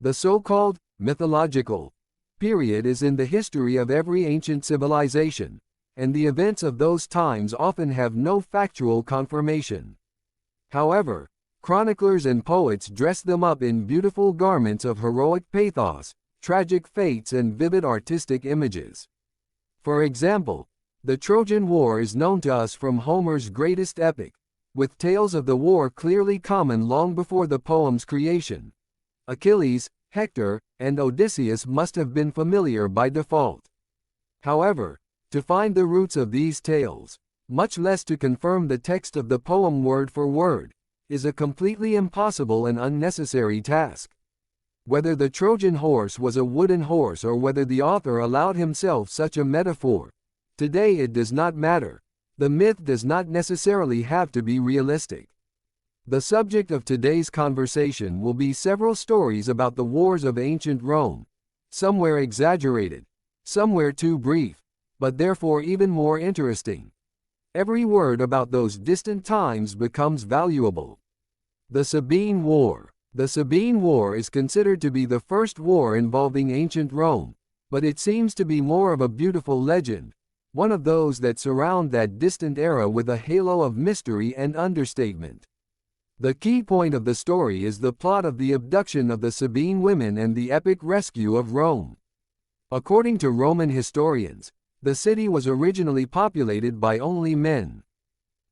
The so-called mythological period is in the history of every ancient civilization, and the events of those times often have no factual confirmation. However, chroniclers and poets dress them up in beautiful garments of heroic pathos, tragic fates, and vivid artistic images. For example, the Trojan War is known to us from Homer's greatest epic, with tales of the war clearly common long before the poem's creation. Achilles, Hector, and Odysseus must have been familiar by default. However, to find the roots of these tales, much less to confirm the text of the poem word for word, is a completely impossible and unnecessary task. Whether the Trojan horse was a wooden horse or whether the author allowed himself such a metaphor, today it does not matter. The myth does not necessarily have to be realistic. The subject of today's conversation will be several stories about the wars of ancient Rome, somewhere exaggerated, somewhere too brief, but therefore even more interesting. Every word about those distant times becomes valuable. The Sabine War. The Sabine War is considered to be the first war involving ancient Rome, but it seems to be more of a beautiful legend, one of those that surround that distant era with a halo of mystery and understatement. The key point of the story is the plot of the abduction of the Sabine women and the epic rescue of Rome. According to Roman historians, the city was originally populated by only men.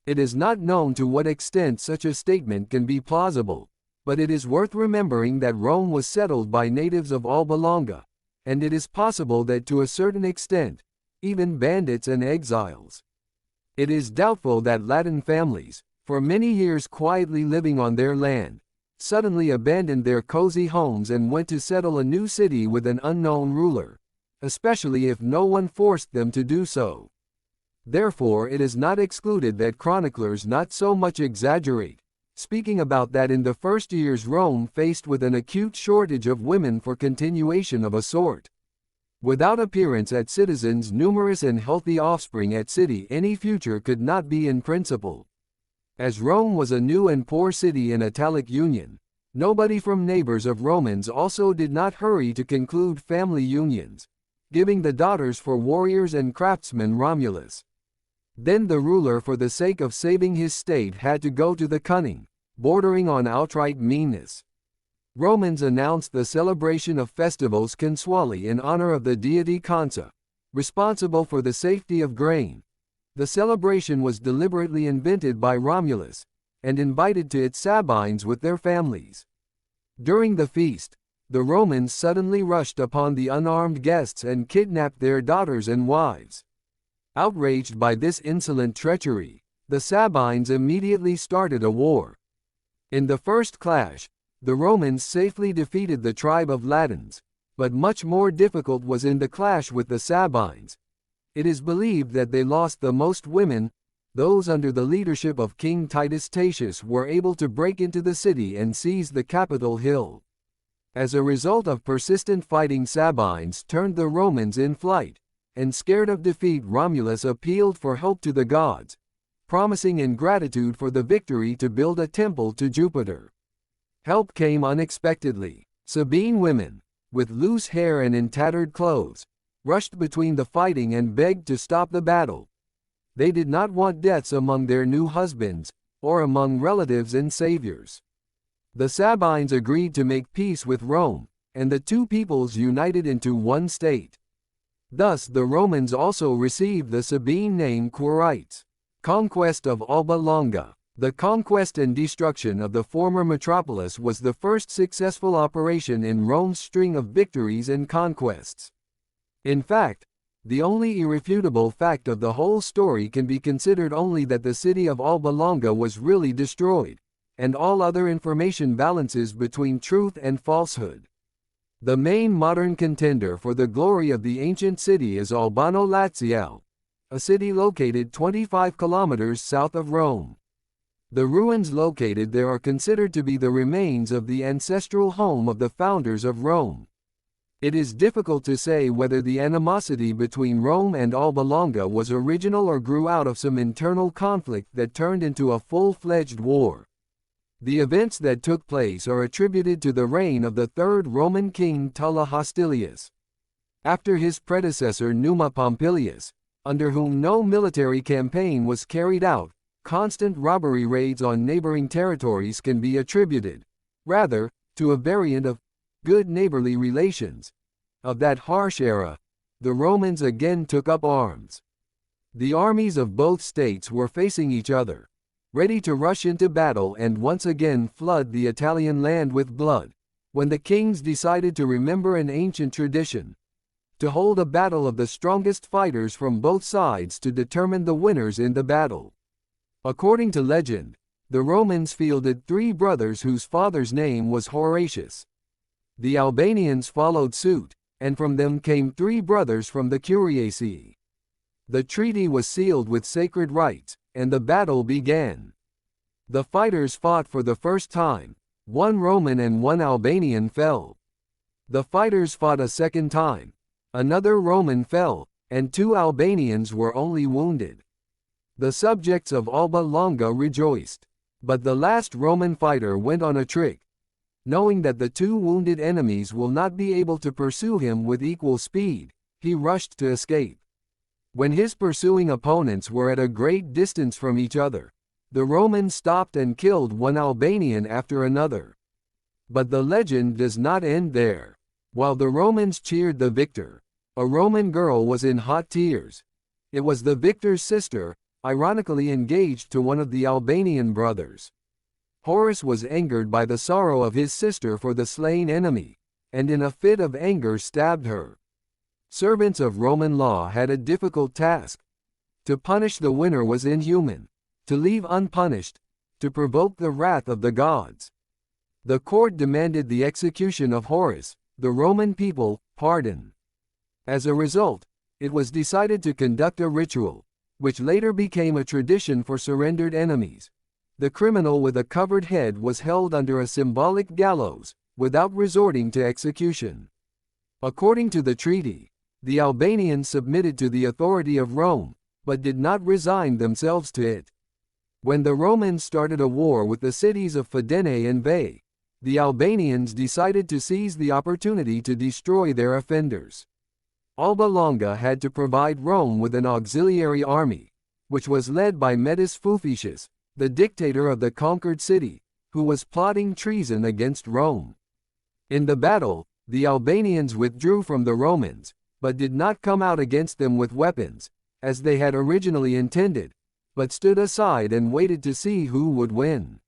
It is not known to what extent such a statement can be plausible, but it is worth remembering that Rome was settled by natives of Alba Longa, and it is possible that to a certain extent, even bandits and exiles. It is doubtful that Latin families, for many years quietly living on their land, suddenly abandoned their cozy homes and went to settle a new city with an unknown ruler, especially if no one forced them to do so. Therefore, it is not excluded that chroniclers not so much exaggerate, speaking about that in the first years Rome faced with an acute shortage of women for continuation of a sort. Without appearance at citizens numerous and healthy offspring at city, any future could not be in principle. As Rome was a new and poor city in Italic union, nobody from neighbors of Romans also did not hurry to conclude family unions, giving the daughters for warriors and craftsmen Romulus. Then the ruler, for the sake of saving his state, had to go to the cunning, bordering on outright meanness. Romans announced the celebration of festivals consuali in honor of the deity Consa, responsible for the safety of grain. The celebration was deliberately invented by Romulus, and invited to its Sabines with their families. During the feast, the Romans suddenly rushed upon the unarmed guests and kidnapped their daughters and wives. Outraged by this insolent treachery, the Sabines immediately started a war. In the first clash, the Romans safely defeated the tribe of Latins, but much more difficult was in the clash with the Sabines. It is believed that they lost the most women. Those under the leadership of King Titus Tatius were able to break into the city and seize the Capitol hill. As a result of persistent fighting, Sabines turned the Romans in flight, and scared of defeat, Romulus appealed for help to the gods, promising in gratitude for the victory to build a temple to Jupiter. Help came unexpectedly. Sabine women, with loose hair and in tattered clothes, rushed between the fighting and begged to stop the battle. They did not want deaths among their new husbands, or among relatives and saviors. The Sabines agreed to make peace with Rome, and the two peoples united into one state. Thus the Romans also received the Sabine name Quirites. Conquest of Alba Longa. The conquest and destruction of the former metropolis was the first successful operation in Rome's string of victories and conquests. In fact, the only irrefutable fact of the whole story can be considered only that the city of Alba Longa was really destroyed, and all other information balances between truth and falsehood. The main modern contender for the glory of the ancient city is Albano Laziale, a city located 25 kilometers south of Rome. The ruins located there are considered to be the remains of the ancestral home of the founders of Rome. It is difficult to say whether the animosity between Rome and Alba Longa was original or grew out of some internal conflict that turned into a full-fledged war. The events that took place are attributed to the reign of the third Roman king Tulla Hostilius. After his predecessor Numa Pompilius, under whom no military campaign was carried out, constant robbery raids on neighboring territories can be attributed, rather, to a variant of good neighborly relations. Of that harsh era, the Romans again took up arms. The armies of both states were facing each other, ready to rush into battle and once again flood the Italian land with blood, when the kings decided to remember an ancient tradition, to hold a battle of the strongest fighters from both sides to determine the winners in the battle. According to legend, the Romans fielded 3 brothers whose father's name was Horatius. The Albanians followed suit, and from them came 3 brothers from the Curiaceae. The treaty was sealed with sacred rites, and the battle began. The fighters fought for the first time. 1 Roman and 1 Albanian fell. The fighters fought a second time. Another Roman fell, and 2 Albanians were only wounded. The subjects of Alba Longa rejoiced. But the last Roman fighter went on a trick. Knowing that the 2 wounded enemies will not be able to pursue him with equal speed, he rushed to escape. When his pursuing opponents were at a great distance from each other, the Romans stopped and killed 1 Albanian after another. But the legend does not end there. While the Romans cheered the victor, a Roman girl was in hot tears. It was the victor's sister, ironically engaged to one of the Albanian brothers. Horace was angered by the sorrow of his sister for the slain enemy, and in a fit of anger stabbed her. Servants of Roman law had a difficult task. To punish the winner was inhuman. To leave unpunished, to provoke the wrath of the gods. The court demanded the execution of Horace, the Roman people, pardon. As a result, it was decided to conduct a ritual, which later became a tradition for surrendered enemies. The criminal with a covered head was held under a symbolic gallows, without resorting to execution. According to the treaty, the Albanians submitted to the authority of Rome, but did not resign themselves to it. When the Romans started a war with the cities of Fidene and Veii, the Albanians decided to seize the opportunity to destroy their offenders. Alba Longa had to provide Rome with an auxiliary army, which was led by Mettus Fuficius, the dictator of the conquered city, who was plotting treason against Rome. In the battle, the Albanians withdrew from the Romans, but did not come out against them with weapons, as they had originally intended, but stood aside and waited to see who would win.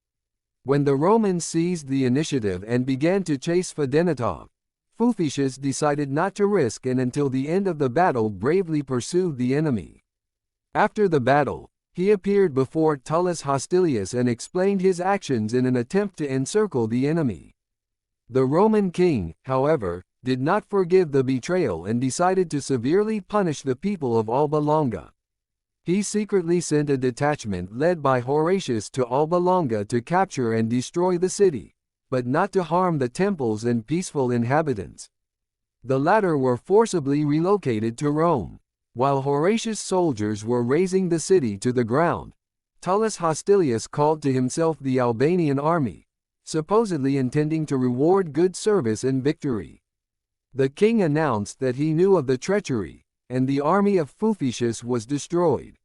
When the Romans seized the initiative and began to chase Fidenitov, Fuficius decided not to risk and until the end of the battle bravely pursued the enemy. After the battle, he appeared before Tullus Hostilius and explained his actions in an attempt to encircle the enemy. The Roman king, however, did not forgive the betrayal and decided to severely punish the people of Alba Longa. He secretly sent a detachment led by Horatius to Alba Longa to capture and destroy the city, but not to harm the temples and peaceful inhabitants. The latter were forcibly relocated to Rome. While Horatius' soldiers were razing the city to the ground, Tullus Hostilius called to himself the Albanian army, supposedly intending to reward good service and victory. The king announced that he knew of the treachery, and the army of Fuficius was destroyed.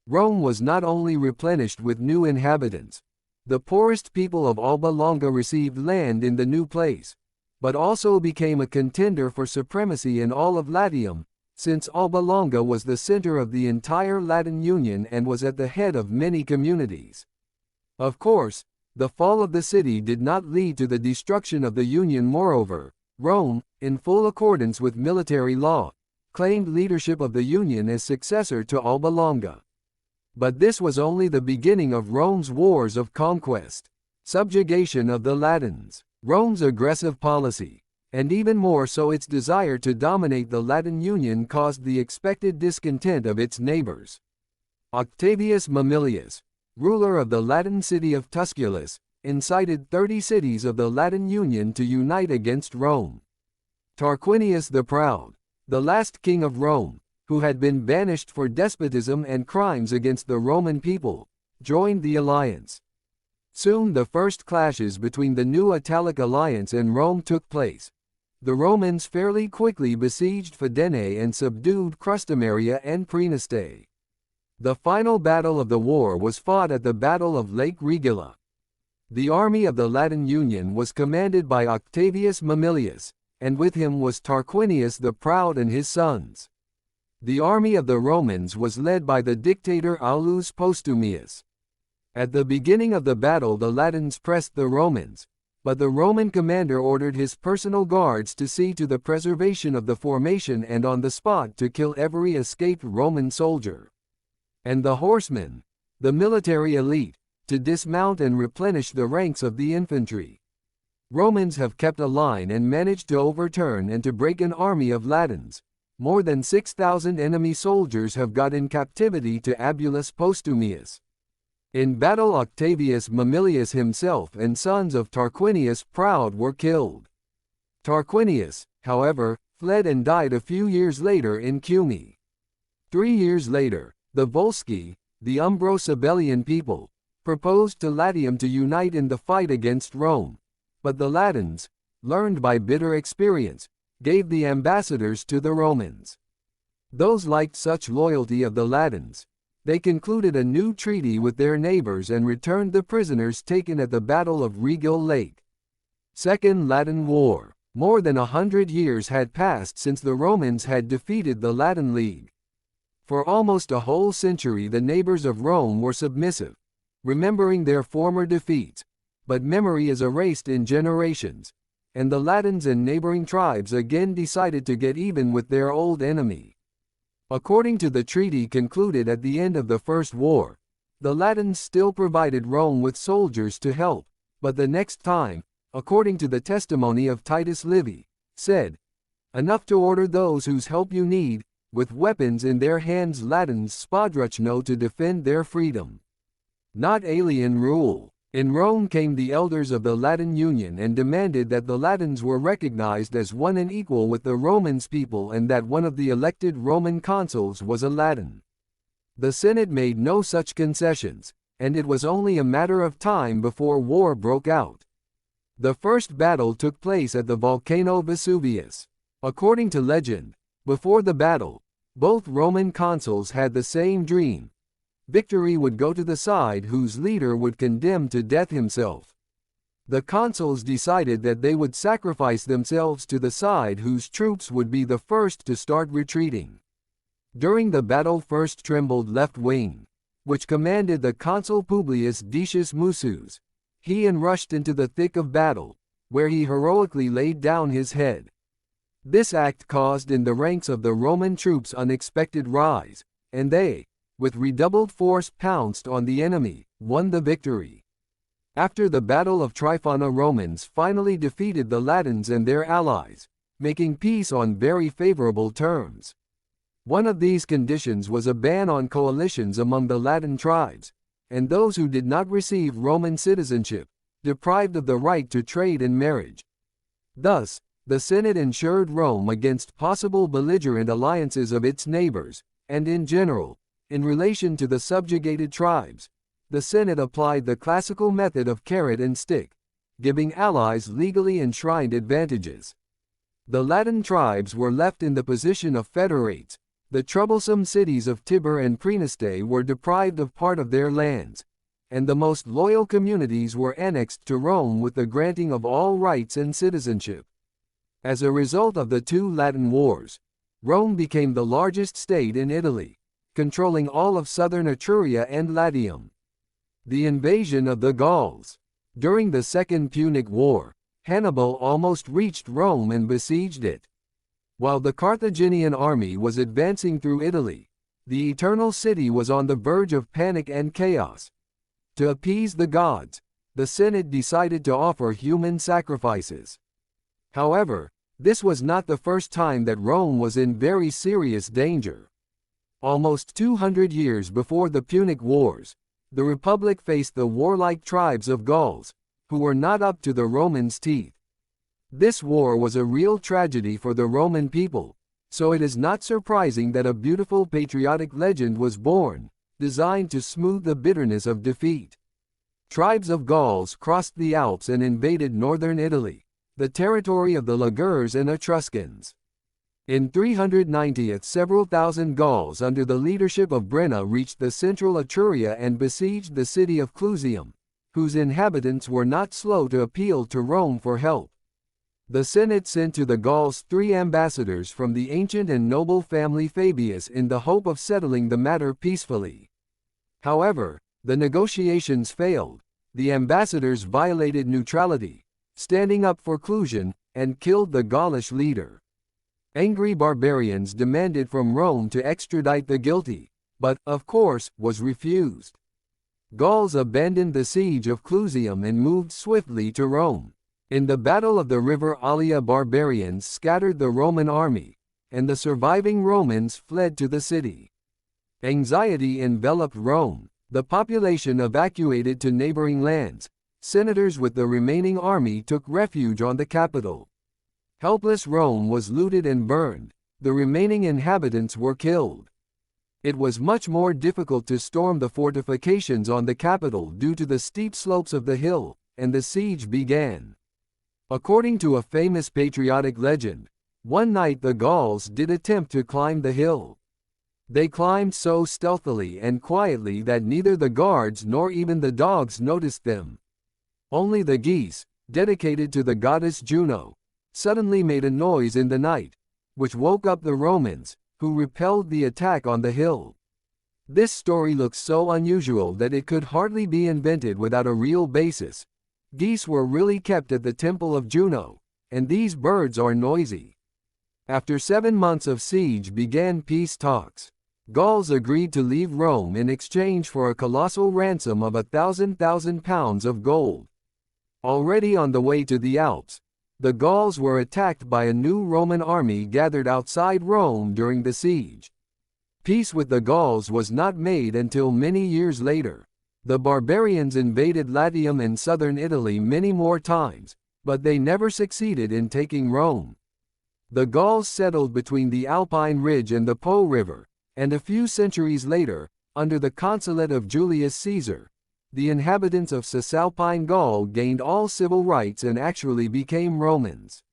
Rome was not only replenished with new inhabitants. The poorest people of Alba Longa received land in the new place, but also became a contender for supremacy in all of Latium, since Alba Longa was the center of the entire Latin Union and was at the head of many communities. Of course, the fall of the city did not lead to the destruction of the Union. Moreover, Rome, in full accordance with military law, claimed leadership of the Union as successor to Alba Longa. But this was only the beginning of Rome's wars of conquest, subjugation of the Latins, Rome's aggressive policy, and even more so its desire to dominate the Latin Union caused the expected discontent of its neighbors. Octavius Mamilius, ruler of the Latin city of Tusculus, incited 30 cities of the Latin Union to unite against Rome. Tarquinius the Proud, the last king of Rome, who had been banished for despotism and crimes against the Roman people, joined the alliance. Soon the first clashes between the new Italic alliance and Rome took place. The Romans fairly quickly besieged Fidense and subdued Crustamaria and Praeneste. The final battle of the war was fought at the Battle of Lake Regilla. The army of the Latin Union was commanded by Octavius Mamilius, and with him was Tarquinius the Proud and his sons. The army of the Romans was led by the dictator Aulus Postumius. At the beginning of the battle the Latins pressed the Romans, but the Roman commander ordered his personal guards to see to the preservation of the formation and on the spot to kill every escaped Roman soldier. And the horsemen, the military elite, to dismount and replenish the ranks of the infantry. Romans have kept a line and managed to overturn and to break an army of Latins. More than 6,000 enemy soldiers have got in captivity to Aulus Postumius. In battle Octavius Mamilius himself and sons of Tarquinius Proud were killed. Tarquinius, however, fled and died a few years later in Cumae. 3 years later, the Volsci, the Umbro-Sabellian people, proposed to Latium to unite in the fight against Rome, but the Latins, learned by bitter experience, gave the ambassadors to the Romans. Those liked such loyalty of the Latins. They concluded a new treaty with their neighbors and returned the prisoners taken at the Battle of Regil Lake. Second Latin War. More than 100 years had passed since the Romans had defeated the Latin League. For almost a whole century the neighbors of Rome were submissive, remembering their former defeats, but memory is erased in generations, and the Latins and neighboring tribes again decided to get even with their old enemy. According to the treaty concluded at the end of the First War, the Latins still provided Rome with soldiers to help, but the next time, according to the testimony of Titus Livy, said, "Enough to order those whose help you need, with weapons in their hands Latins spodruchno to defend their freedom." Not alien rule. In Rome came the elders of the Latin Union and demanded that the Latins were recognized as one and equal with the Romans people and that one of the elected Roman consuls was a Latin. The Senate made no such concessions, and it was only a matter of time before war broke out. The first battle took place at the volcano Vesuvius. According to legend, before the battle, both Roman consuls had the same dream. Victory would go to the side whose leader would condemn to death himself. The consuls decided that they would sacrifice themselves to the side whose troops would be the first to start retreating. During the battle first trembled left wing, which commanded the consul Publius Decius Musus. He rushed into the thick of battle, where he heroically laid down his head. This act caused in the ranks of the Roman troops unexpected rise, and they, with redoubled force pounced on the enemy, won the victory. After the Battle of Tryphona Romans finally defeated the Latins and their allies, making peace on very favorable terms. One of these conditions was a ban on coalitions among the Latin tribes, and those who did not receive Roman citizenship, deprived of the right to trade and marriage. Thus, the Senate ensured Rome against possible belligerent alliances of its neighbors, and in general, in relation to the subjugated tribes, the Senate applied the classical method of carrot and stick, giving allies legally enshrined advantages. The Latin tribes were left in the position of federates. The troublesome cities of Tibur and Praeneste were deprived of part of their lands, and the most loyal communities were annexed to Rome with the granting of all rights and citizenship. As a result of the two Latin wars, Rome became the largest state in Italy, controlling all of southern Etruria and Latium. The invasion of the Gauls. During the Second Punic War, Hannibal almost reached Rome and besieged it. While the Carthaginian army was advancing through Italy, the Eternal City was on the verge of panic and chaos. To appease the gods, the Senate decided to offer human sacrifices. However, this was not the first time that Rome was in very serious danger. Almost 200 years before the Punic Wars, the Republic faced the warlike tribes of Gauls, who were not up to the Romans' teeth. This war was a real tragedy for the Roman people, so it is not surprising that a beautiful patriotic legend was born, designed to smooth the bitterness of defeat. Tribes of Gauls crossed the Alps and invaded northern Italy, the territory of the Ligures and Etruscans. In 390, several thousand Gauls under the leadership of Brenna reached the central Etruria and besieged the city of Clusium, whose inhabitants were not slow to appeal to Rome for help. The Senate sent to the Gauls 3 ambassadors from the ancient and noble family Fabius in the hope of settling the matter peacefully. However, the negotiations failed. The ambassadors violated neutrality, standing up for Clusium, and killed the Gaulish leader. Angry barbarians demanded from Rome to extradite the guilty, but, of course, was refused. Gauls abandoned the siege of Clusium and moved swiftly to Rome. In the Battle of the River Allia, barbarians scattered the Roman army, and the surviving Romans fled to the city. Anxiety enveloped Rome. The population evacuated to neighboring lands. Senators with the remaining army took refuge on the capital. Helpless Rome was looted and burned. The remaining inhabitants were killed. It was much more difficult to storm the fortifications on the capital due to the steep slopes of the hill, and the siege began. According to a famous patriotic legend, one night the Gauls did attempt to climb the hill. They climbed so stealthily and quietly that neither the guards nor even the dogs noticed them. Only the geese, dedicated to the goddess Juno, suddenly made a noise in the night, which woke up the Romans, who repelled the attack on the hill. This story looks so unusual that it could hardly be invented without a real basis. Geese were really kept at the temple of Juno, and these birds are noisy. After 7 months of siege began peace talks. Gauls agreed to leave Rome in exchange for a colossal ransom of 1,000 pounds of gold. Already on the way to the Alps, the Gauls were attacked by a new Roman army gathered outside Rome during the siege. Peace with the Gauls was not made until many years later. The barbarians invaded Latium and southern Italy many more times, but they never succeeded in taking Rome. The Gauls settled between the Alpine Ridge and the Po River, and a few centuries later, under the consulate of Julius Caesar, the inhabitants of Cisalpine Gaul gained all civil rights and actually became Romans.